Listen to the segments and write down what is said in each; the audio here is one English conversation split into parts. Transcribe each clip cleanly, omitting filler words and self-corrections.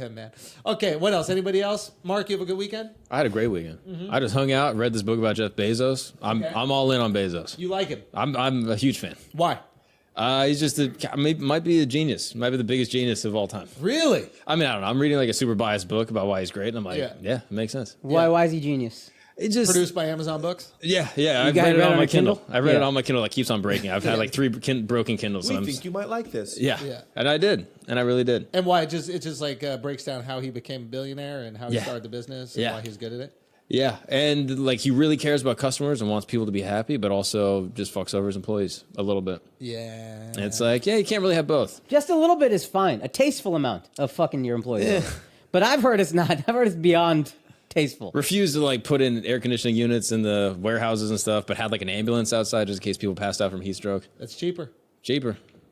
him, man. Okay, what else? Anybody else? Mark, you have a good weekend? I had a great weekend. I just hung out, read this book about Jeff Bezos. I'm all in on Bezos. You like him? I'm a huge fan. Why? He's just might be a genius. Might be the biggest genius of all time. Really? I mean, I don't know. I'm reading like a super biased book about why he's great, and I'm like, yeah it makes sense. Why is he genius? It just Produced by Amazon Books? Yeah. I've got read it on my Kindle? Kindle. I read it on my Kindle. That keeps on breaking. I've had like 3 broken Kindles. We think you might like this. Yeah, and I did, and I really did. And why? It just like breaks down how he became a billionaire and how he started the business and why he's good at it. Yeah, and like he really cares about customers and wants people to be happy, but also just fucks over his employees a little bit. Yeah. And it's like, you can't really have both. Just a little bit is fine. A tasteful amount of fucking your employees. But I've heard it's not. I've heard it's beyond tasteful. Refused to like put in air conditioning units in the warehouses and stuff, but had like an ambulance outside just in case people passed out from heat stroke. That's cheaper.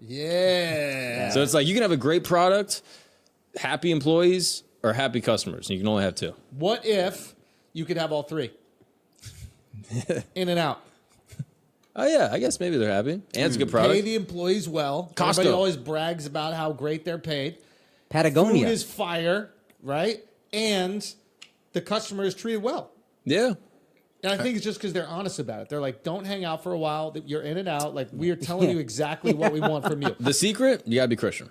Yeah. So it's like you can have a great product, happy employees, or happy customers. And you can only have 2. What if you could have all 3? In and out. Oh, yeah. I guess maybe they're happy. And it's a good product. Pay the employees well. Costco. Everybody always brags about how great they're paid. Patagonia. Food is fire, right? And the customer is treated well. Yeah. And I think it's just because they're honest about it. They're like, don't hang out for a while. You're in and out. Like, we are telling you exactly what we want from you. The secret, you got to be Christian.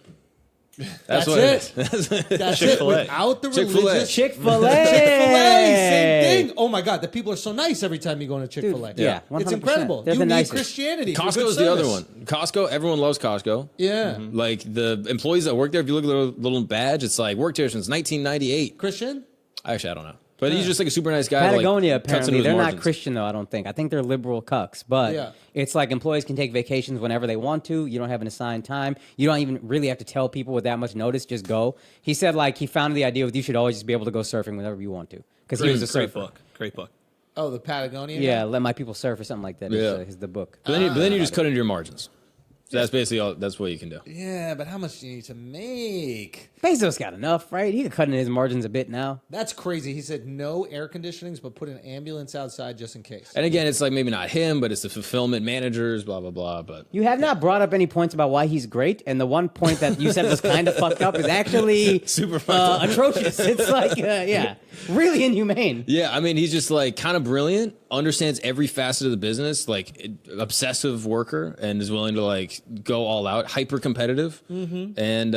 That's what it. it is. That's it. Without the religious. Chick-fil-A. Chick-fil-A, same thing. Oh my God, the people are so nice every time you go into Chick-fil-A. Dude, yeah, 100%. It's incredible. They're you the need nicest. Christianity. for Costco good is the other service. one. Costco, everyone loves Costco. Yeah. Like the employees that work there, if you look at their little badge, it's like worked here since 1998. Christian? Actually, I don't know. But he's just like a super nice guy. Patagonia, like, cuts apparently. into his They're not margins. Christian, though, I don't think. I think they're liberal cucks. But it's like employees can take vacations whenever they want to. You don't have an assigned time. You don't even really have to tell people with that much notice. Just go. He said, like, he found the idea with you should always just be able to go surfing whenever you want to. Because he was a surfer. Great book. Oh, the Patagonia? Yeah, Let My People Surf or something like that. Is the book. But then you just cut into your margins. So that's basically all. That's what you can do. Yeah, but how much do you need to make? Bezos got enough, right? He could cut into his margins a bit now. That's crazy. He said no air conditionings, but put an ambulance outside just in case. And again, it's like maybe not him, but it's the fulfillment managers, blah, blah, blah. But You have not brought up any points about why he's great, and the one point that you said was kind of fucked up is actually super fucked up. atrocious. It's like, really inhumane. Yeah, I mean, he's just like kind of brilliant, understands every facet of the business, like obsessive worker, and is willing to like go all out, hyper competitive, and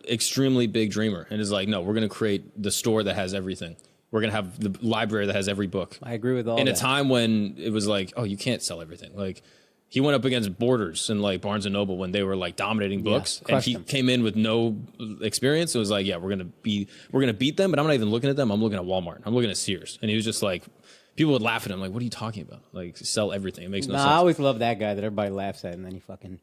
extremely big dreamer. And is like, no, we're going to create the store that has everything. We're going to have the library that has every book. I agree with all In that. a time when it was like, oh, you can't sell everything. Like, he went up against Borders and like Barnes and Noble when they were like dominating books, and he came in with no experience. It was like, yeah, we're gonna beat them, but I'm not even looking at them. I'm looking at Walmart. I'm looking at Sears, and he was just like, people would laugh at him, like, what are you talking about? Like, sell everything. It makes no sense. I always love that guy that everybody laughs at, and then he fucking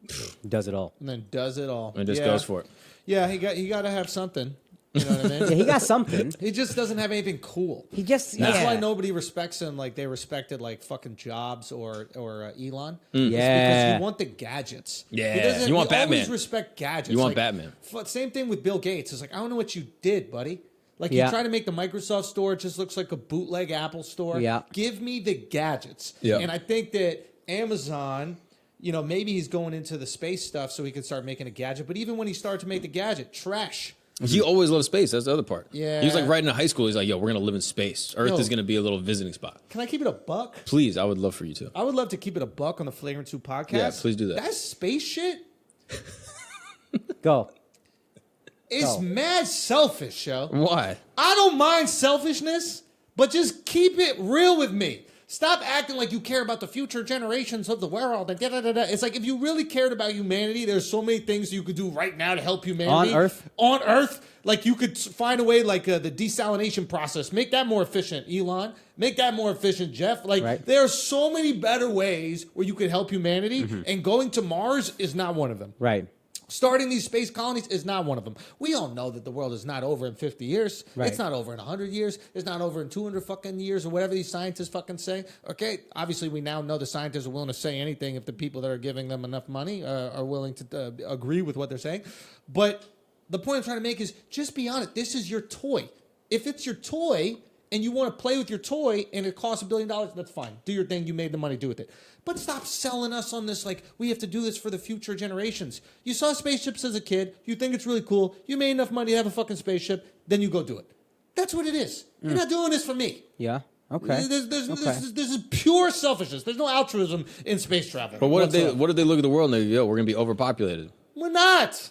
does it all. And then does it all. And just goes for it. Yeah, he got to have something. You know what I mean? Yeah, he got something. He just doesn't have anything cool. He just That's why nobody respects him like they respected like fucking Jobs or Elon. It's because you want the gadgets. Yeah, you want Batman. Always respect gadgets. You want like, Batman. Same thing with Bill Gates. It's like, I don't know what you did, buddy. Like you try to make the Microsoft store, it just looks like a bootleg Apple store. Yeah. Give me the gadgets. Yeah. And I think that Amazon, you know, maybe he's going into the space stuff so he can start making a gadget. But even when he started to make the gadget, trash. He always loved space. That's the other part. Yeah. He was like right in high school. He's like, yo, we're going to live in space. Earth is going to be a little visiting spot. Can I keep it a buck? Please, I would love for you to. I would love to keep it a buck on the Flagrant 2 podcast. Yeah, please do that. That space shit Go. is mad selfish, yo. Why? I don't mind selfishness, but just keep it real with me. Stop acting like you care about the future generations of the world. And It's like if you really cared about humanity, there's so many things you could do right now to help humanity. On Earth. Like you could find a way like the desalination process. Make that more efficient, Elon. Make that more efficient, Jeff. Like there are so many better ways where you could help humanity. And going to Mars is not one of them. Right. Starting these space colonies is not one of them. We all know that the world is not over in 50 years. Right. It's not over in 100 years. It's not over in 200 fucking years or whatever these scientists fucking say. Okay, obviously we now know the scientists are willing to say anything if the people that are giving them enough money are willing to agree with what they're saying. But the point I'm trying to make is just be honest. This is your toy. If it's your toy and you want to play with your toy and it costs $1 billion, that's fine. Do your thing. You made the money. Do with it. But stop selling us on this like we have to do this for the future generations. You saw spaceships as a kid. You think it's really cool. You made enough money to have a fucking spaceship. then you go do it. That's what it is. You're not doing this for me. Yeah. Okay. There's pure selfishness. There's no altruism in space travel. But what if they look at the world and they go, yo, we're going to be overpopulated? We're not.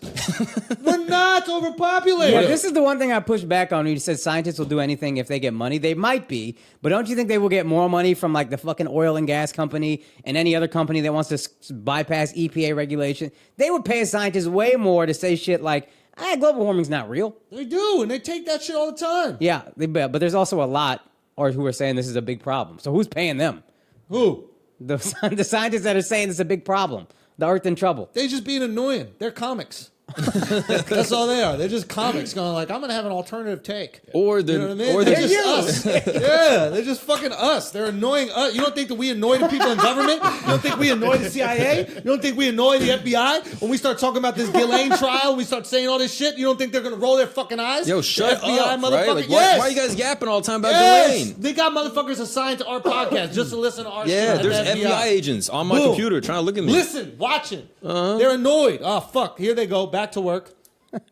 We're not overpopulated. Yeah, this is the one thing I push back on. You said scientists will do anything if they get money. They might be, but don't you think they will get more money from like the fucking oil and gas company and any other company that wants to bypass EPA regulation? They would pay a scientist way more to say shit like, global warming's not real. They do, and they take that shit all the time. Yeah, but there's also a lot who are saying this is a big problem. So who's paying them? Who? The scientists that are saying this is a big problem. The Earth in trouble. They just being annoying. They're comics. That's all they are. They're just comics going like, I'm going to have an alternative take. Or you know what I mean? They're just us. Yeah, they're just fucking us. They're annoying us. You don't think that we annoy the people in government? You don't think we annoy the CIA? You don't think we annoy the FBI? When we start talking about this Ghislaine trial, we start saying all this shit, you don't think they're going to roll their fucking eyes? Yo, shut FBI, up, motherfucker. right? Like, yes. why are you guys yapping all the time about yes. Ghislaine? They got motherfuckers assigned to our podcast just to listen to our shit. Yeah, there's the FBI agents on my computer trying to look at me. Listen, watching. They're annoyed. Oh, fuck. Here they go. Back to work.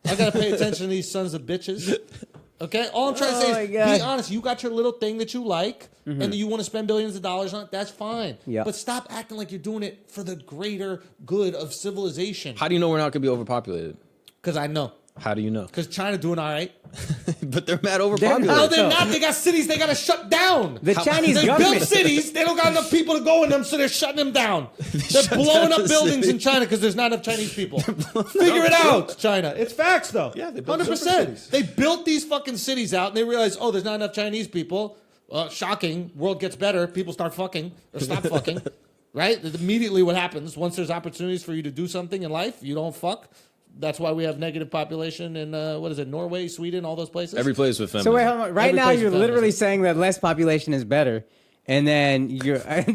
I gotta pay attention to these sons of bitches. Okay, all I'm trying to say is be honest. You got your little thing that you like, and you want to spend billions of dollars on it. That's fine. Yeah. But stop acting like you're doing it for the greater good of civilization. How do you know we're not gonna be overpopulated? Because I know. How do you know? Because China doing all right. But they're mad overpopulated. No, they're not. They got cities they got to shut down. The Chinese government. They built cities. They don't got enough people to go in them, so they're shutting them down. They're blowing up buildings in China because there's not enough Chinese people. Figure it out, China. It's facts, though. Yeah, they built 100%. They built these fucking cities out, and they realized, oh, there's not enough Chinese people. Shocking. World gets better. People start fucking or stop fucking. Right? Immediately what happens, once there's opportunities for you to do something in life, you don't fuck. That's why we have negative population in, Norway, Sweden, all those places? Every place with feminism. So wait, hold on. Right now you're literally saying that less population is better, and then I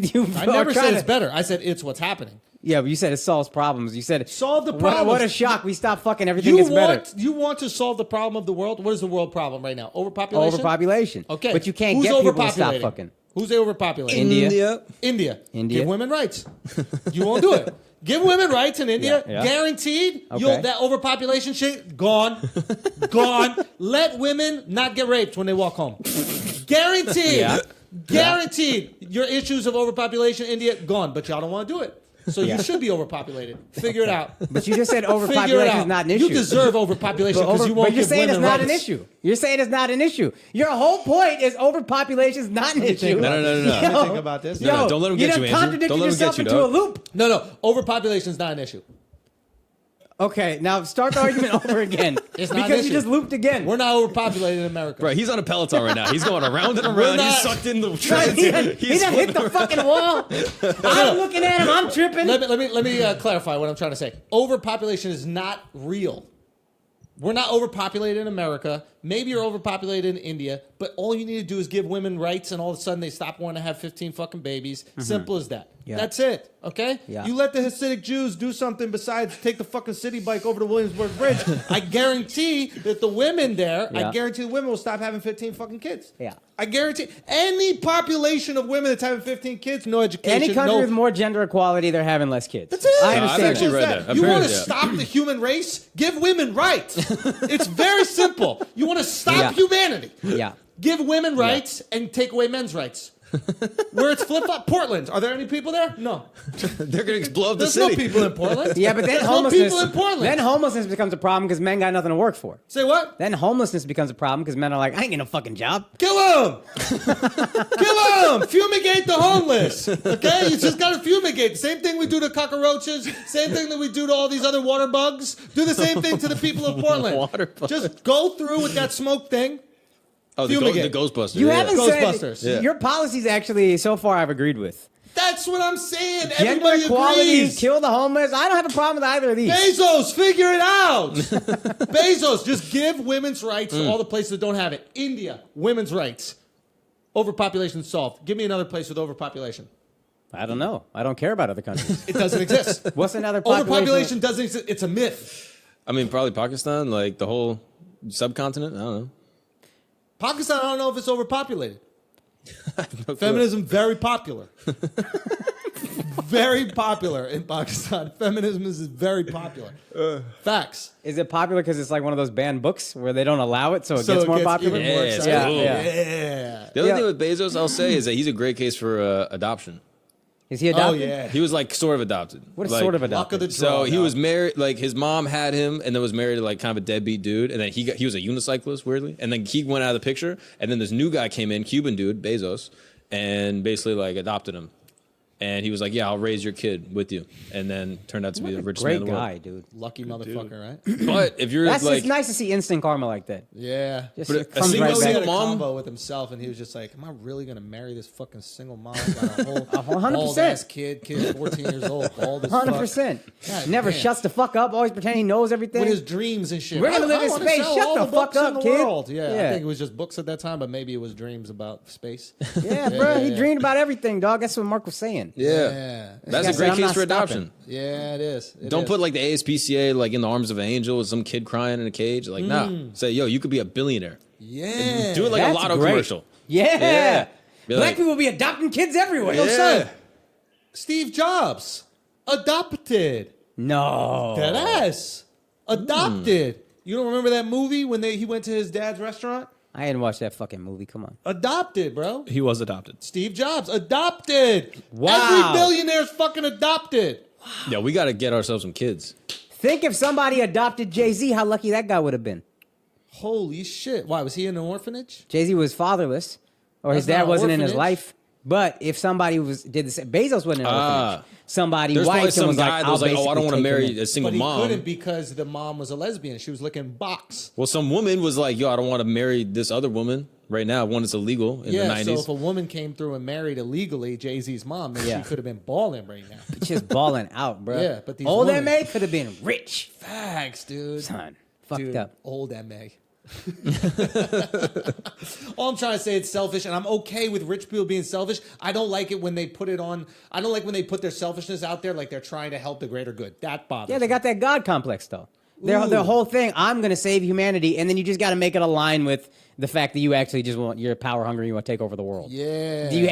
never said it's better. I said it's what's happening. Yeah, but you said it solves problems. You said solve the problem. What a shock! We stop fucking everything gets better. You want to solve the problem of the world? What is the world problem right now? Overpopulation. Overpopulation. Okay, but you can't get people to stop fucking. Who's overpopulating? India. Give women rights. You won't do it. Give women rights in India, guaranteed. Okay. That overpopulation shit, gone. Let women not get raped when they walk home. Guaranteed. Guaranteed. Your issues of overpopulation in India, gone. But y'all don't want to do it. So you should be overpopulated. Figure it out. But you just said overpopulation is not an issue. You deserve overpopulation because you won't But you're give saying women it's not rights. an issue. You're saying it's not an issue. Your whole point is overpopulation is not an issue. No. Think about this. No, don't let him get you, Andrew. contradicted Don't let him yourself get you, into a dog. loop. No. Overpopulation is not an issue. Okay, now start the argument over again. It's not an because issue. you just looped again. We're not overpopulated in America. Right, he's on a Peloton right now. He's going around and around. He's sucked in the train. He done hit the fucking wall. I'm looking at him. I'm tripping. Let me clarify what I'm trying to say. Overpopulation is not real. We're not overpopulated in America. Maybe you're overpopulated in India, but all you need to do is give women rights, and all of a sudden they stop wanting to have 15 fucking babies. Simple as that. Yeah. That's it. Okay? Yeah. You let the Hasidic Jews do something besides take the fucking city bike over the Williamsburg Bridge. I guarantee that the women there, I guarantee the women will stop having 15 fucking kids. Yeah. I guarantee any population of women that's having 15 kids, no education. Any country with more gender equality, they're having less kids. That's it. I understand. I've actually Simple as read that. You want to Yeah. stop the human race? Give women rights. It's very simple. You want to stop humanity? Yeah. Give women rights and take away men's rights. Where it's flip-flop. Portland. Are there any people there? No. They're going to explode the There's city. no people in Portland. Yeah, but then There's homelessness. no people in Portland. Then homelessness becomes a problem because men got nothing to work for. Say what? Then homelessness becomes a problem because men are like, I ain't getting a fucking job. Kill them! Kill them! Fumigate the homeless. Okay? You just got to fumigate. Same thing we do to cockroaches. Same thing that we do to all these other water bugs. Do the same thing to the people of Portland. Water bugs. Just go through with that smoke thing. Oh, the Ghostbusters. You haven't Ghostbusters. said your policies actually so far I've agreed with. That's what I'm saying. Gender Everybody equality, agrees. kill the homeless. I don't have a problem with either of these. Bezos, figure it out. Bezos, just give women's rights to all the places that don't have it. India, women's rights. Overpopulation solved. Give me another place with overpopulation. I don't know. I don't care about other countries. It doesn't exist. What's another population? Overpopulation doesn't exist. It's a myth. I mean, probably Pakistan, like the whole subcontinent. I don't know. Pakistan, I don't know if it's overpopulated. Feminism, very popular. very popular in Pakistan. Feminism is very popular. Facts. Is it popular because it's like one of those banned books where they don't allow it, so it gets more popular? Even more exciting. Yeah. The other thing with Bezos, I'll say, is that he's a great case for adoption. Is he adopted? Oh, yeah. He was like sort of adopted. What is like, sort of Luck of the adopted? draw. So he was married, like his mom had him, and then was married to like kind of a deadbeat dude, and then he was a unicyclist weirdly, and then he went out of the picture, and then this new guy came in, Cuban dude, Bezos, and basically like adopted him. And he was like, "Yeah, I'll raise your kid with you," and then turned out to be the richest man in Great the world. guy, dude. Lucky motherfucker, right? But if you're That's like, it's nice to see instant karma like that. Yeah. Just But it a comes single right He back. had a mom? combo with himself, and he was just like, "Am I really gonna marry this fucking single mom? Got a whole 100%. bald ass kid, 14 years old, bald as fuck. 100%. God Never damn. shuts the fuck up. Always pretending he knows everything. With his dreams and shit. We're gonna live I in wanna space. sell Shut all the fuck books in up, the kid. world. Yeah, Yeah. I think it was just books at that time, but maybe it was dreams about space. yeah, bro. He dreamed about everything, dog. That's what Mark was saying. yeah, that's guy a said, great "I'm case not for stopping." adoption. Yeah, it is. It Don't is. put like the ASPCA like in the arms of an angel with some kid crying in a cage. Like, nah. Say, yo, you could be a billionaire. Yeah. Do it like That's a lotto great. commercial. Yeah. Be Black like- people be adopting kids everywhere. Yo, Yeah. son. Steve Jobs. Adopted. No. Dead ass. Adopted. You don't remember that movie when he went to his dad's restaurant? I hadn't watched that fucking movie. Come on. Adopted, bro. He was adopted. Steve Jobs. Adopted. Wow. Every billionaire's fucking adopted. Yeah, we got to get ourselves some kids. Think if somebody adopted Jay-Z, how lucky that guy would have been. Holy shit. Why, was he in an orphanage? Jay-Z was fatherless, or his That's not dad an wasn't in his orphanage. life. But if somebody did the same, Bezos wasn't in an orphanage. Somebody There's probably wiped and some was guy like, that was I'll like, oh, I don't want to basically take marry him a single But he mom. couldn't because the mom was a lesbian. She was licking box. Well, some woman was like, yo, I don't want to marry this other woman right now. One is illegal in the Yeah, so 90s. if a woman came through and married illegally Jay-Z's mom, then Yeah. she could have been balling right now. in. Just balling out, bro. Yeah, but these old women- MA could have been rich. Facts, dude. Son, fucked Dude, up. old MA. All I'm trying to say, it's selfish, and I'm okay with rich people being selfish. I don't like it when they put it on. I don't like when they put their selfishness out there like they're trying to help the greater good. That bothers Yeah, they me. got that God complex though. Their whole thing, I'm gonna save humanity, and then you just got to make it align with the fact that you actually just you're power hungry, you want to take over the world. Yeah. You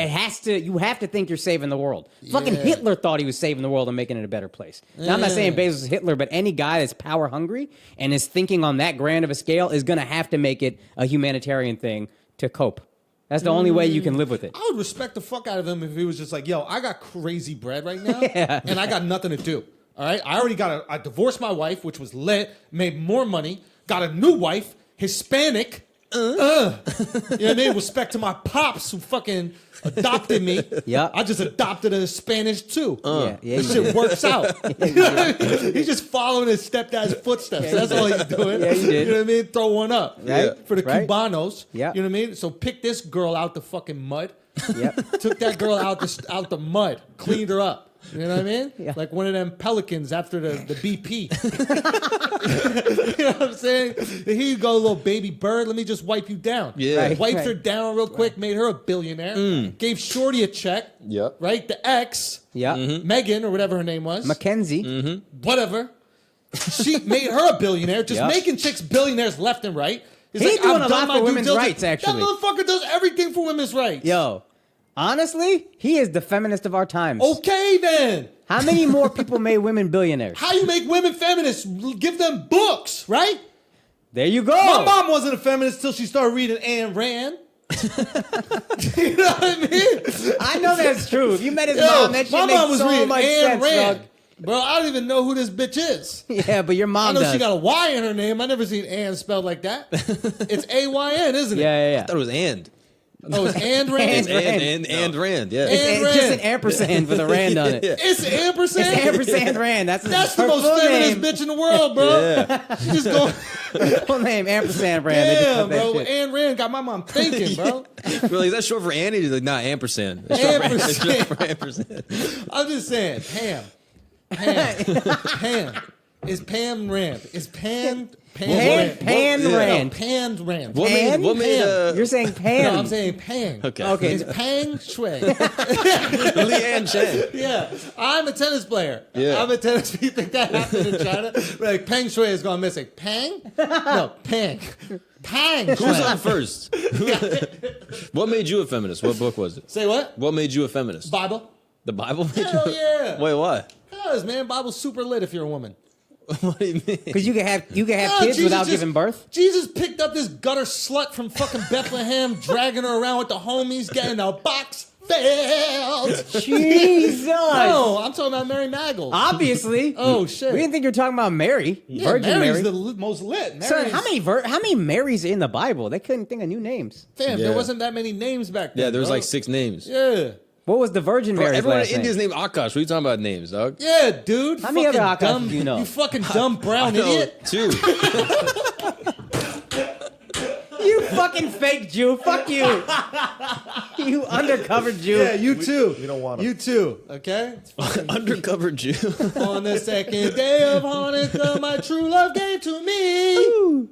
have to think you're saving the world. Fucking Yeah. Hitler thought he was saving the world and making it a better place. Now, I'm not saying Bezos is Hitler, but any guy that's power hungry and is thinking on that grand of a scale is gonna have to make it a humanitarian thing to cope. That's the only way you can live with it. I would respect the fuck out of him if he was just like, yo, I got crazy bread right now, and I got nothing to do. All right? I divorced my wife, which was lit, made more money, got a new wife, Hispanic. You know what I mean? Respect to my pops who fucking adopted me. Yep. I just adopted a Spanish too. Yeah, This you shit did. works out. You know what I mean? He's just following his stepdad's footsteps. That's all he's doing. Yeah, you did. You know what I mean? Throw one up. Right. For the Right. Cubanos. Yeah. You know what I mean? So pick this girl out the fucking mud. Yep. Took that girl out the mud, cleaned her up. You know what I mean? Yeah. Like one of them pelicans after the BP. You know what I'm saying? Here you go, little baby bird. Let me just wipe you down. Yeah. Right. Wiped her down real quick, made her a billionaire. Gave Shorty a check. Yep. Right? The ex, Yeah. Megan, or whatever her name was. Mackenzie. Whatever. She made her a billionaire, just Yep. making chicks billionaires left and right. It's He's doing I've a done lot my for due women's diligence. rights, actually. That motherfucker does everything for women's rights. Yo, honestly, he is the feminist of our times. Okay, then. How many more people made women billionaires? How you make women feminists? Give them books, right? There you go. My mom wasn't a feminist till she started reading Ayn Rand. You know what I mean? I know that's true. If you met his Yo, mom, that shit my makes mom was so reading much Ayn sense, Rand. dog. Bro, I don't even know who this bitch is. Yeah, but your I mom know does. she got a Y in her name. I never seen Ann spelled like that. It's A-Y-N, isn't it? yeah. I thought it was and. Oh, it's Ayn Rand? Ayn Rand. Rand, yeah. Ayn It's just Rand. an ampersand with a rand on it. It's ampersand? It's ampersand Rand. That's That's her the most full feminist name. bitch in the world, bro. She just go, Full name ampersand Rand. They just damn, put that bro. shit. Ayn Rand got my mom thinking, bro. Really, is that short for Annie? He's like, nah, ampersand. It's short for ampersand. I'm just saying, Pam. Is Pam Rand? Is Pan Rand? Pan Yeah. Rand. No, Pan Rand. What Pan? made You're saying Pan. No, I'm saying Pan. Okay. It's Pang Shui. Leanne Chen. Yeah, I'm a tennis player. Yeah. I'm a tennis. You think that happened in China? Like Peng Shui is gone missing. Pang? No, Pang. Pang Who's Shui. on first? What made you a feminist? What book was it? Say what? What made you a feminist? Bible. The Bible made you? Hell yeah. Wait, what? Because, man, Bible's super lit if you're a woman. What do you mean? Because you can have kids Jesus without just- giving birth. Jesus picked up this gutter slut from fucking Bethlehem, dragging her around with the homies, getting a box filled. Jesus. No, I'm talking about Mary Magdalene. Obviously. Oh, shit. We didn't think you were talking about Mary. Yeah, Virgin Mary's Mary. the most lit. Son, Mary's- how many Marys in the Bible? They couldn't think of new names. Fam, Yeah. there wasn't that many names back then. Yeah, there was bro. like 6 names. Yeah. What was the Virgin Bro, Mary's everyone in last name? India's named Akaash. What are you talking about names, dog? Yeah, dude. How many other Fucking Akash dumb, do you know? You fucking dumb brown I know idiot. 2. You fucking fake Jew. Fuck you. You undercover Jew. Yeah, you too. we don't want 'em. You too. Okay. Undercover Jew. On the second day of Hanukkah, my true love gave to me.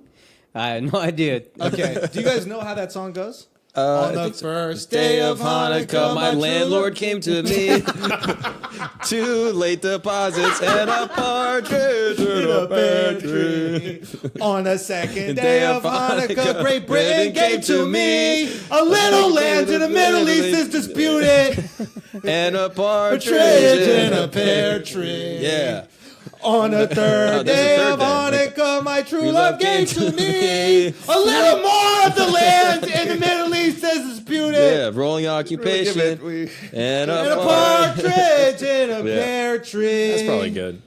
I had no idea. Okay. Do you guys know how that song goes? I On the think so. first Day day of Hanukkah, my true landlord love- came to me. 2 late deposits and a partridge in a pear tree. On the second day of Hanukkah, Great Britain gave to me a little land in the Middle East is disputed. And a partridge Partridge in a pear tree. Yeah. On the third Oh, there's a day third of day. Hanukkah, my true love gave to me a little more of the land in the Middle East is disputed. Yeah, rolling occupation. And And a a partridge. partridge in a Yeah. pear tree. That's probably good.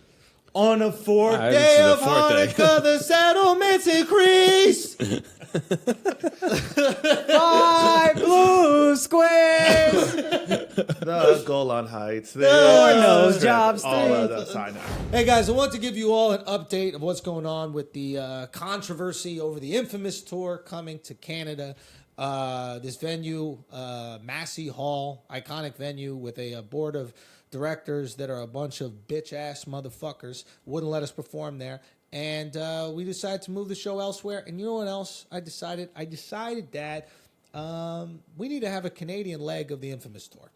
On the fourth I haven't day seen the of fourth day. Hanukkah, the settlements increase. 5 blue squares. The Golan Heights. Lord knows jobs All three. of the Sinai. Hey guys, I want to give you all an update of what's going on with the controversy over the Infamous tour coming to Canada. This venue, Massey Hall, iconic venue with a board of directors that are a bunch of bitch-ass motherfuckers, wouldn't let us perform there. And we decided to move the show elsewhere. And you know what else I decided? I decided that we need to have a Canadian leg of the Infamous tour.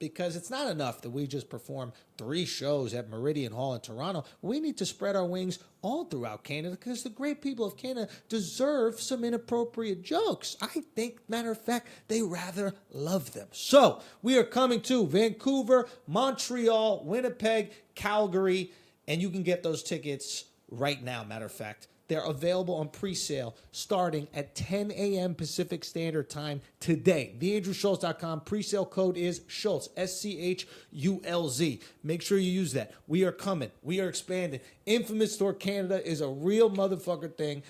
Because it's not enough that we just perform 3 shows at Meridian Hall in Toronto. We need to spread our wings all throughout Canada because the great people of Canada deserve some inappropriate jokes. I think, matter of fact, they rather love them. So we are coming to Vancouver, Montreal, Winnipeg, Calgary, and you can get those tickets right now, matter of fact. They're available on pre-sale starting at 10 a.m. Pacific Standard Time today. TheAndrewSchulz.com. Pre-sale code is Schulz, SCHULZ. Make sure you use that. We are coming. We are expanding. Infamous Tour Canada is a real motherfucker thing.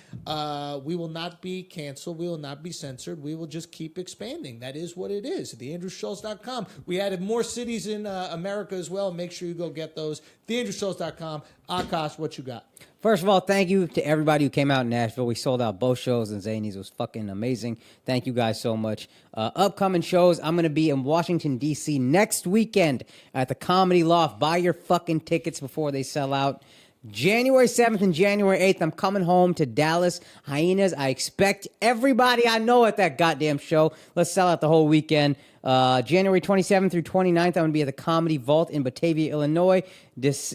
We will not be canceled. We will not be censored. We will just keep expanding. That is what it is. TheAndrewSchulz.com. We added more cities in America as well. Make sure you go get those. TheAndrewSchulz.com. Akaash, what you got? First of all, thank you to everybody who came out in Nashville. We sold out both shows, and Zanies was fucking amazing. Thank you guys so much. Upcoming shows, I'm going to be in Washington, D.C. next weekend at the Comedy Loft. Buy your fucking tickets before they sell out. January 7th and January 8th, I'm coming home to Dallas Hyenas. I expect everybody I know at that goddamn show. Let's sell out the whole weekend. January 27th through 29th, I'm going to be at the Comedy Vault in Batavia, Illinois.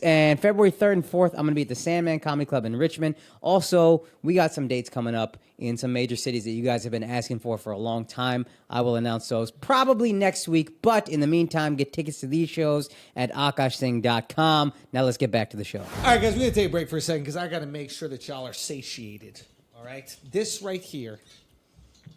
And February 3rd and 4th, I'm going to be at the Sandman Comedy Club in Richmond. Also, we got some dates coming up in some major cities that you guys have been asking for a long time. I will announce those probably next week. But in the meantime, get tickets to these shows at AkaashSingh.com. Now let's get back to the show. All right, guys, we're going to take a break for a second because I got to make sure that y'all are satiated. All right? This right here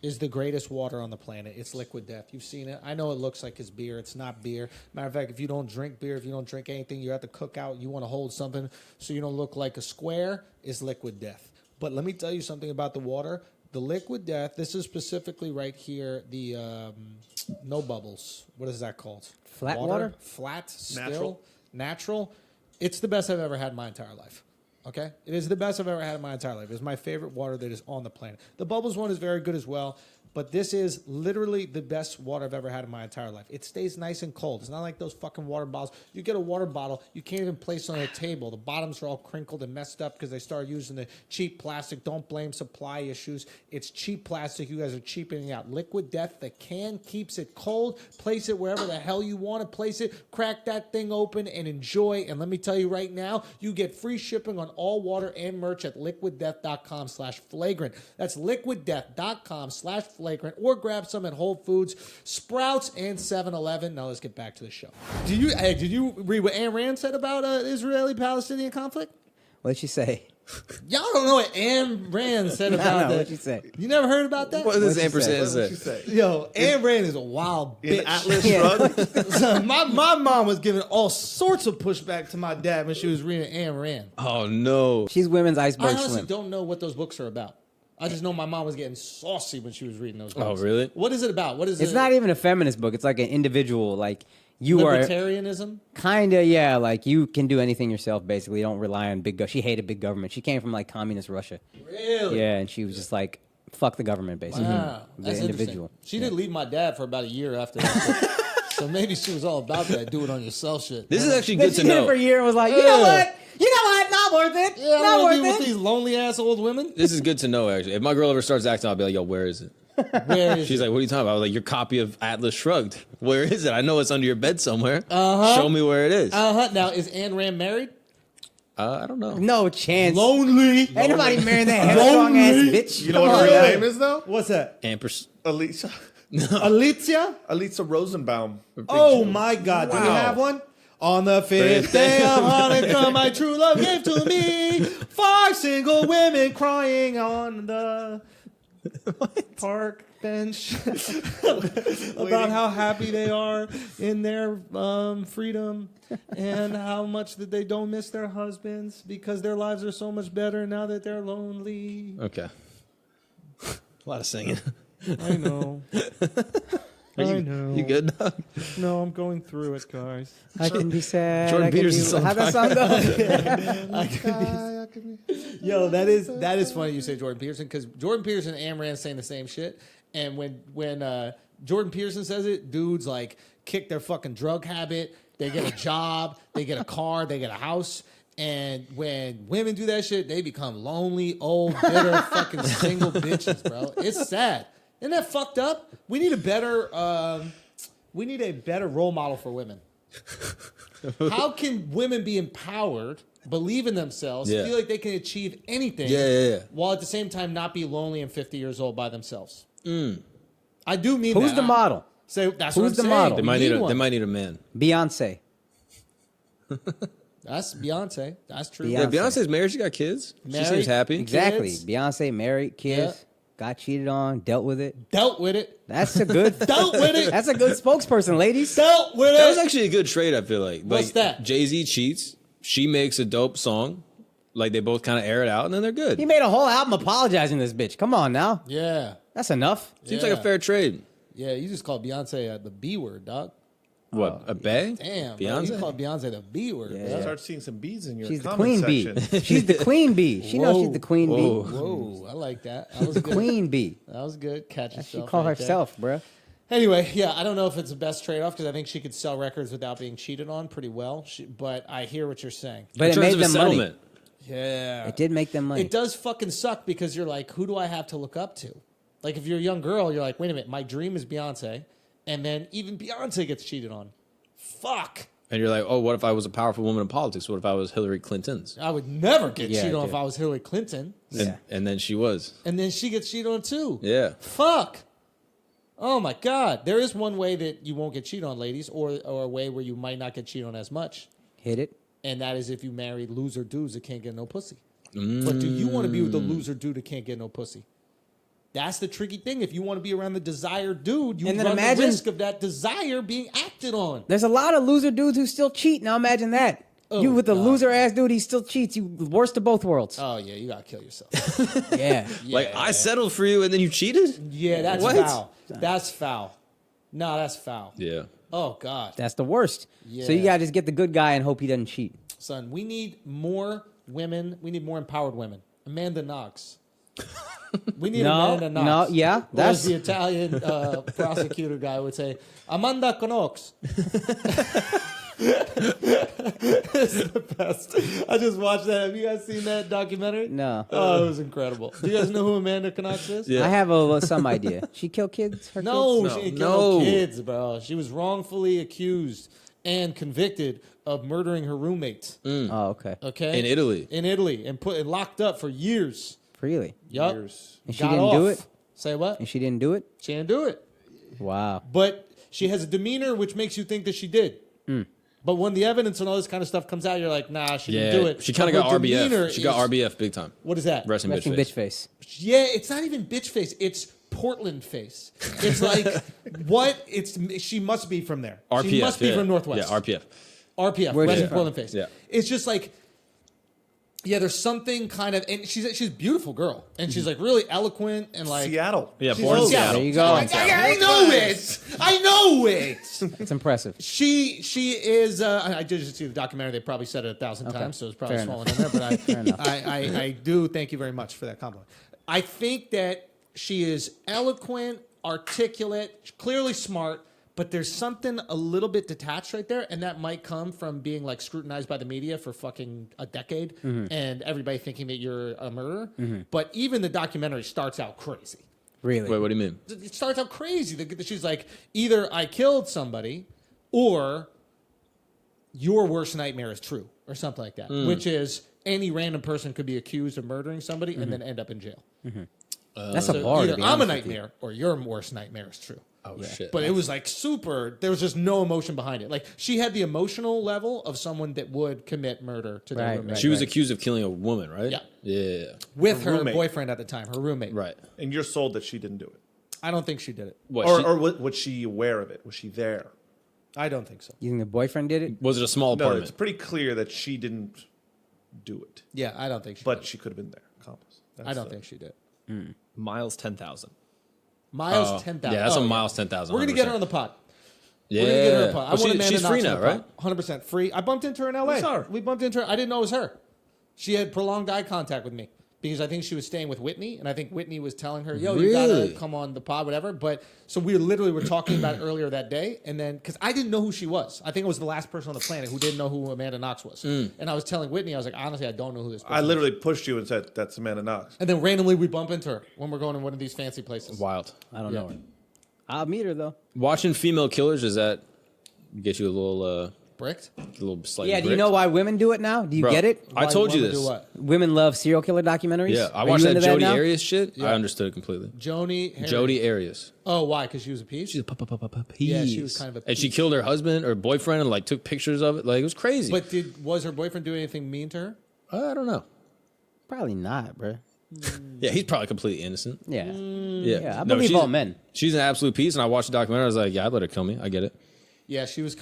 is the greatest water on the planet. It's Liquid Death. You've seen it. I know it looks like it's beer. It's not beer. Matter of fact, if you don't drink beer, if you don't drink anything, you're at the cookout, you want to hold something so you don't look like a square, is Liquid Death. But let me tell you something about the water. The Liquid Death, this is specifically right here, the no bubbles. What is that called? Flat water? Flat, still, natural. It's the best I've ever had in my entire life. Okay? It is the best I've ever had in my entire life. It's my favorite water that is on the planet. The Bubbles one is very good as well, but this is literally the best water I've ever had in my entire life. It stays nice and cold. It's not like those fucking water bottles. You get a water bottle, you can't even place it on a table. The bottoms are all crinkled and messed up because they started using the cheap plastic. Don't blame supply issues. It's cheap plastic. You guys are cheapening out. Liquid Death, the can keeps it cold. Place it wherever the hell you want to place it. Crack that thing open and enjoy. And let me tell you right now, you get free shipping on all water and merch at liquiddeath.com/flagrant. That's liquiddeath.com/flagrant. Flagrant or grab some at Whole Foods, Sprouts, and 7-Eleven. Now let's get back to the show. Did you read what Ayn Rand said about Israeli-Palestinian conflict? What'd she say? Y'all don't know what Ayn Rand said about that. What'd she say? You never heard about that? What does What'd she say? ampersand What did say? she say? Yo, Ayn Rand is a wild bitch. In Atlas Shrugged? Son, my mom was giving all sorts of pushback to my dad when she was reading Ayn Rand. Oh no. She's women's I iceberg honestly swim. don't know what those books are about. I just know my mom was getting saucy when she was reading those books. Oh really? What is it about? What is it? It's not even a feminist book. It's like an individual. Like you are libertarianism. kind of like you can do anything yourself. Basically, you don't rely on big. She hated big government. She came from like communist Russia. Really? Yeah, and she was just like fuck the government basically. Wow, The that's individual. interesting. She didn't leave my dad for about a year after that. So maybe she was all about that do it on yourself shit. This is actually Then good she to did it know. for a year and was like, you know what? Not worth it. Yeah, I Not don't want to be worth with it. these lonely ass old women. This is good to know actually. If my girl ever starts acting, I'll be like, yo, where is it? Where is She's it? like, what are you talking about? I was like, your copy of Atlas Shrugged. Where is it? I know it's under your bed somewhere. Show me where it is. Now is Ayn Rand married? I don't know. No chance. Lonely. Ain't nobody marrying that headstrong ass Lonely. bitch. You know what Come her on, real man. name is, though? What's that? Alicia. Alicia? Alicia Rosenbaum. Oh my God! Do we Wow. have one? On the fifth day of Hanukkah, my true love gave to me 5 single women crying on the park bench about how happy they are in their freedom and how much that they don't miss their husbands because their lives are so much better now that they're lonely. Okay. A lot of singing. I know. I know. You good, dog? No, I'm going through it, guys. I can be sad. Jordan I can Peterson's be, song. how'd that song go? Yo, that is funny you say Jordan Peterson because Jordan Peterson and Ayn Rand saying the same shit. And when Jordan Peterson says it, dudes like kick their fucking drug habit. They get a job. They get a car. They get a house. And when women do that shit, they become lonely, old, bitter, fucking single bitches, bro. It's sad. Isn't that fucked up? We need a better role model for women. How can women be empowered, believe in themselves, Yeah. feel like they can achieve anything, while at the same time not be lonely and 50 years old by themselves? I do mean Who's that. the model? Say that's Who's what I'm the saying. model? They We might need need one. they might need a man. Beyonce. That's Beyonce. That's true. Beyonce. Yeah, Beyonce's married. She got kids. She Married. seems happy. Exactly. Kids. Beyonce married, kids, Yeah. got cheated on, dealt with it. Dealt with it. That's a good. Dealt with it. That's a good spokesperson, ladies. Dealt with That was it. actually a good trade. I feel like. What's that? Jay-Z cheats. She makes a dope song. Like they both kind of air it out, and then they're good. He made a whole album apologizing to this bitch. Come on now. Yeah. That's enough. Seems like a fair trade. Yeah, you just called Beyonce the B word, dog. What, a bae? Damn, bro, Beyonce? you called Beyonce the B word. Yeah. Bro. Start seeing some bees in your She's the comment queen section. bee. She's the queen bee. She knows she's the queen Whoa. bee. Whoa, I like that. That was good. Queen bee. That was good. Catch She yourself. call right there. herself, bruh. Anyway, yeah, I don't know if it's the best trade off because I think she could sell records without being cheated on pretty well. But I hear what you're saying. But In it terms made of a them money. settlement. Yeah, It did make them money. It does fucking suck because you're like, who do I have to look up to? Like, if you're a young girl, you're like, wait a minute, my dream is Beyonce, and then even Beyonce gets cheated on. Fuck. And you're like, oh, what if I was a powerful woman in politics? What if I was Hillary Clinton's? I would never get Yeah, cheated on dude. if I was Hillary Clinton. Yeah. And then she was. And then she gets cheated on too. Yeah. Fuck. Oh my God. There is one way that you won't get cheated on, ladies, or a way where you might not get cheated on as much. Hit it. And that is if you marry loser dudes that can't get no pussy. But do you want to be with the loser dude that can't get no pussy? That's the tricky thing. If you want to be around the desired dude, you And then run imagine- the risk of that desire being acted on. There's a lot of loser dudes who still cheat. Now imagine that. Oh, you with the God. loser ass dude, he still cheats. You worst of both worlds. Oh yeah, you gotta kill yourself. Yeah. Like, I settled for you and then you cheated? Yeah, that's What? foul. That's foul. No, that's foul. Yeah. Oh God, That's the worst. Yeah. So you gotta just get the good guy and hope he doesn't cheat. son, we need more women. We need more empowered women. Amanda Knox. We need Amanda Knox. no, yeah, Or that's- as the Italian prosecutor guy would say, Amanda Knox. It's the best. I just watched that. Have you guys seen that documentary? No. Oh, it was incredible. Do you guys know who Amanda Knox is? Yeah. I have some idea. She killed kids? Her No, kids? she didn't No. kill no kids, bro. She was wrongfully accused and convicted of murdering her roommates. Oh, okay. Okay, In Italy. and locked up for years. Really? Yup. Years. And she didn't do it? Say what? And she didn't do it? She didn't do it. Wow. But she has a demeanor which makes you think that she did. But when the evidence and all this kind of stuff comes out, you're like, nah, she didn't do it. She kind of got RBF. She got is- RBF big time. What is that? Resting Resting bitch bitch face. face. Yeah, it's not even bitch face. It's Portland face. It's like, what? She must be from there. RPF. She must be from Northwest. Yeah, RPF. RPF, Where's she Resting from? Portland face. Yeah. It's just like, yeah, there's something kind of, and she's a beautiful girl, and she's like really eloquent and like Seattle. Yeah, she's born in from Seattle. There you go. I know it. I know it. It's impressive. She is. I did just see the documentary. They probably said it 1,000 times, so it's probably Fair swollen in there. But enough. I do thank you very much for that compliment. I think that she is eloquent, articulate, clearly smart. But there's something a little bit detached right there, and that might come from being like scrutinized by the media for fucking a decade, and everybody thinking that you're a murderer. But even the documentary starts out crazy. Really? Wait, what do you mean? It starts out crazy. She's like, either I killed somebody, or your worst nightmare is true, or something like that. Which is any random person could be accused of murdering somebody and then end up in jail. That's So a bar. either to be I'm a honest with you. nightmare, or your worst nightmare is true. Oh, shit. But it was like super. There was just no emotion behind it. Like she had the emotional level of someone that would commit murder to their Right, roommate. right. She was accused of killing a woman, right? Yeah. Yeah. With her roommate. boyfriend at the time, her roommate. Right. And you're sold that she didn't do it. I don't think she did it. What? Or was she aware of it? Was she there? I don't think so. You think the boyfriend did it? was it a small No, apartment? it's pretty clear that she didn't do it. Yeah, I don't think she. But did. she could have been there. Accomplice. I don't think she did. Miles 10,000. Miles 10,000. yeah, that's a Miles 10,000. We're gonna get her 100%. on the pod. Yeah. We're gonna get her on the pod. I Well, want Amanda she's Knox free on now, the right? pod. 100% free. I bumped into her in L.A. saw her. We bumped into her. I didn't know it was her. She had prolonged eye contact with me because I think she was staying with Whitney, and I think Whitney was telling her, "Yo, you gotta Really? come on the pod, whatever." But so we literally were talking about it earlier that day, and then because I didn't know who she was, I think I was the last person on the planet who didn't know who Amanda Knox was, and I was telling Whitney, I was like, honestly, I don't know who this person I is. literally pushed you and said, that's Amanda Knox. And then randomly we bump into her when we're going to one of these fancy places. Wild. I don't know her. I'll meet her though. Watching female killers, does that get you a Bricked? little slightly Yeah. Do you bricked? know why women do it now? Do you Bro, get it? I told you Women this. do what? Women love serial killer documentaries. Yeah, I Are watched you that into Jodi now? Arias shit. Yeah. I understood it completely. Jodi Arias. Oh, why? Because she was a piece? She's a Yeah, she was kind of a And she piece. killed her husband or boyfriend and like took pictures of it. Like it was crazy. But was her boyfriend doing anything mean to her? I don't know. Probably not, bro. Yeah, he's probably completely innocent. Yeah. Yeah, Yeah. I No, believe she's- all men. She's an absolute piece, and I watched the documentary. I was like, yeah, I'd let her kill me. I get it. Yeah, she was